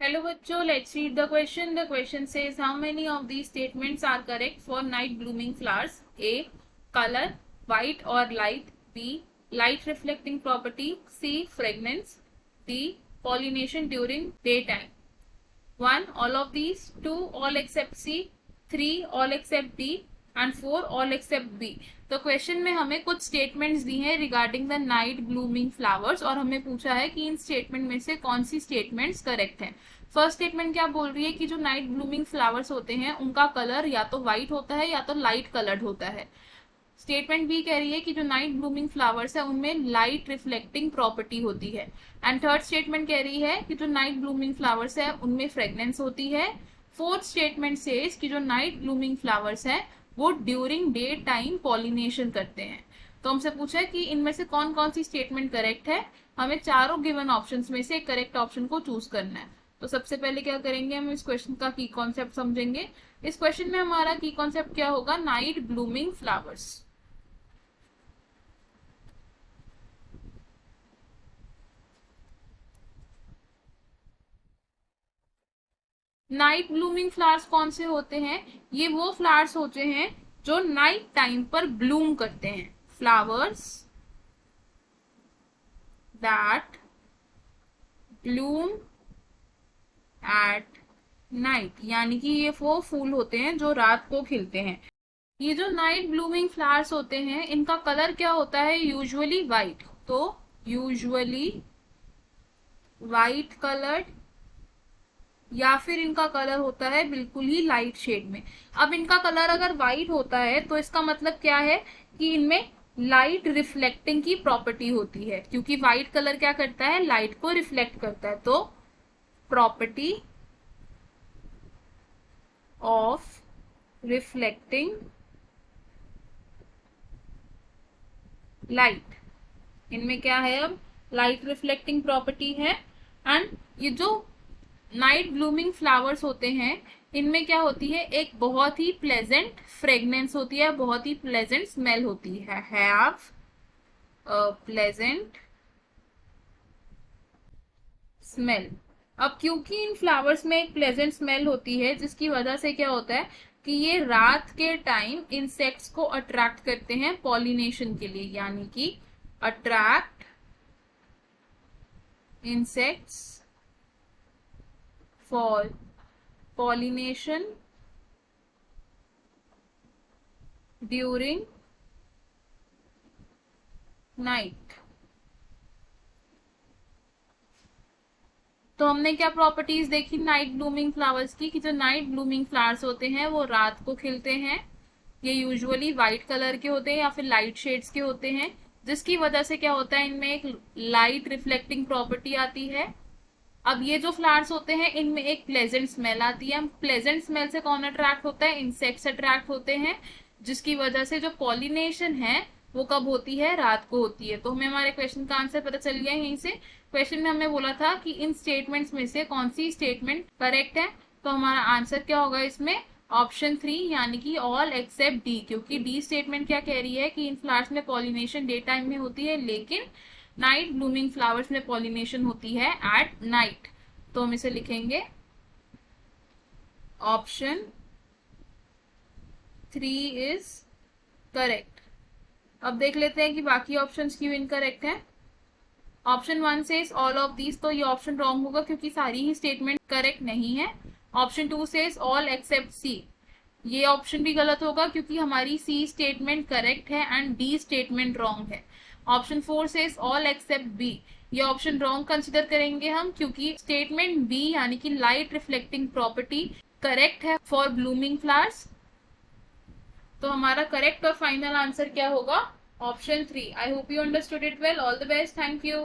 Hello बच्चों, let's read the question. The question says how many of these statements are correct for night blooming flowers? A. Color, white or light. B. Light reflecting property. C. Fragrance. D. Pollination during daytime. 1. All of these. 2. All except C. 3. All except D. And 4 all except B. तो question में हमें कुछ statements दी हैं regarding the night blooming flowers और हमें पूछा है कि इन स्टेटमेंट में से कौन सी स्टेटमेंट्स करेक्ट हैं. फर्स्ट स्टेटमेंट क्या बोल रही है कि जो नाइट ब्लूमिंग फ्लावर्स होते हैं उनका कलर या तो व्हाइट होता है या तो लाइट कलर्ड होता है. स्टेटमेंट बी कह रही है कि जो नाइट ब्लूमिंग फ्लावर्स है उनमें लाइट रिफ्लेक्टिंग प्रॉपर्टी होती है. एंड थर्ड स्टेटमेंट कह रही है कि जो नाइट ब्लूमिंग फ्लावर्स है उनमें फ्रेग्रेंस होती है. फोर्थ स्टेटमेंट सेज कि जो नाइट ब्लूमिंग फ्लावर्स है वो ड्यूरिंग डे टाइम पॉलिनेशन करते हैं. तो हमसे पूछा है कि इनमें से कौन कौन सी स्टेटमेंट करेक्ट है. हमें चारों गिवन ऑप्शंस में से करेक्ट ऑप्शन को चूज करना है. तो सबसे पहले क्या करेंगे, हम इस क्वेश्चन का की कॉन्सेप्ट समझेंगे. इस क्वेश्चन में हमारा की कॉन्सेप्ट क्या होगा, night blooming flowers. Night blooming flowers कौन से होते हैं, ये वो फ्लावर्स होते हैं जो नाइट टाइम पर ब्लूम करते हैं. Flowers that Bloom at night, यानी कि ये वो फूल होते हैं जो रात को खिलते हैं. ये जो नाइट ब्लूमिंग फ्लावर्स होते हैं इनका कलर क्या होता है, यूजुअली वाइट. तो यूजुअली वाइट कलर्ड या फिर इनका कलर होता है बिल्कुल ही लाइट शेड में. अब इनका कलर अगर व्हाइट होता है तो इसका मतलब क्या है कि इनमें लाइट रिफ्लेक्टिंग की प्रॉपर्टी होती है, क्योंकि व्हाइट कलर क्या करता है, लाइट को रिफ्लेक्ट करता है. तो प्रॉपर्टी ऑफ रिफ्लेक्टिंग लाइट, इनमें क्या है, अब लाइट रिफ्लेक्टिंग प्रॉपर्टी है. एंड ये जो नाइट ब्लूमिंग फ्लावर्स होते हैं इनमें क्या होती है, एक बहुत ही प्लेजेंट फ्रेग्रेंस होती है, बहुत ही प्लेजेंट स्मेल होती है. Have a pleasant smell. अब क्योंकि इन फ्लावर्स में एक प्लेजेंट स्मेल होती है जिसकी वजह से क्या होता है कि ये रात के टाइम इंसेक्ट्स को अट्रैक्ट करते हैं पॉलिनेशन के लिए, यानी कि attract insects for pollination during night. तो हमने क्या प्रॉपर्टीज देखी नाइट ब्लूमिंग फ्लावर्स की, कि जो नाइट ब्लूमिंग फ्लावर्स होते हैं वो रात को खिलते हैं. ये यूजुअली वाइट कलर के होते हैं या फिर लाइट शेड्स के होते हैं, जिसकी वजह से क्या होता है, इनमें एक लाइट रिफ्लेक्टिंग प्रॉपर्टी आती है. अब ये जो फ्लावर्स होते हैं इनमें एक प्लेजेंट स्मेल आती है. प्लेजेंट स्मेल से कौन अट्रैक्ट होता है, इंसेक्ट्स अट्रैक्ट होते हैं, जिसकी वजह से जो पॉलिनेशन है वो कब होती है, रात को होती है. तो हमें हमारे क्वेश्चन का आंसर पता चल गया यहीं से. क्वेश्चन में हमें बोला था कि इन स्टेटमेंट्स में से कौन सी स्टेटमेंट करेक्ट है. तो हमारा आंसर क्या होगा इसमें, ऑप्शन 3 यानी कि ऑल एक्सेप्ट डी. क्योंकि डी स्टेटमेंट क्या कह रही है कि इन फ्लावर्स में पॉलिनेशन डे टाइम में होती है, लेकिन नाइट ब्लूमिंग फ्लावर्स में पॉलिनेशन होती है एट नाइट. तो हम इसे लिखेंगे ऑप्शन 3 इज करेक्ट. अब देख लेते हैं कि बाकी ऑप्शंस क्यों इनकरेक्ट हैं. ऑप्शन 1 से ऑल ऑफ दीज, तो ये ऑप्शन रॉन्ग होगा क्योंकि सारी ही स्टेटमेंट करेक्ट नहीं है. ऑप्शन 2 से ऑल एक्सेप्ट सी, ये ऑप्शन भी गलत होगा क्योंकि हमारी सी स्टेटमेंट करेक्ट है एंड डी स्टेटमेंट रॉन्ग है. ऑप्शन 4 से ऑल एक्सेप्ट बी, ये ऑप्शन रॉन्ग कंसिडर करेंगे हम क्योंकि स्टेटमेंट बी यानी कि लाइट रिफ्लेक्टिंग प्रॉपर्टी करेक्ट है फॉर ब्लूमिंग फ्लावर्स. तो हमारा करेक्ट और फाइनल आंसर क्या होगा, option 3. I hope you understood it well. All the best. Thank you.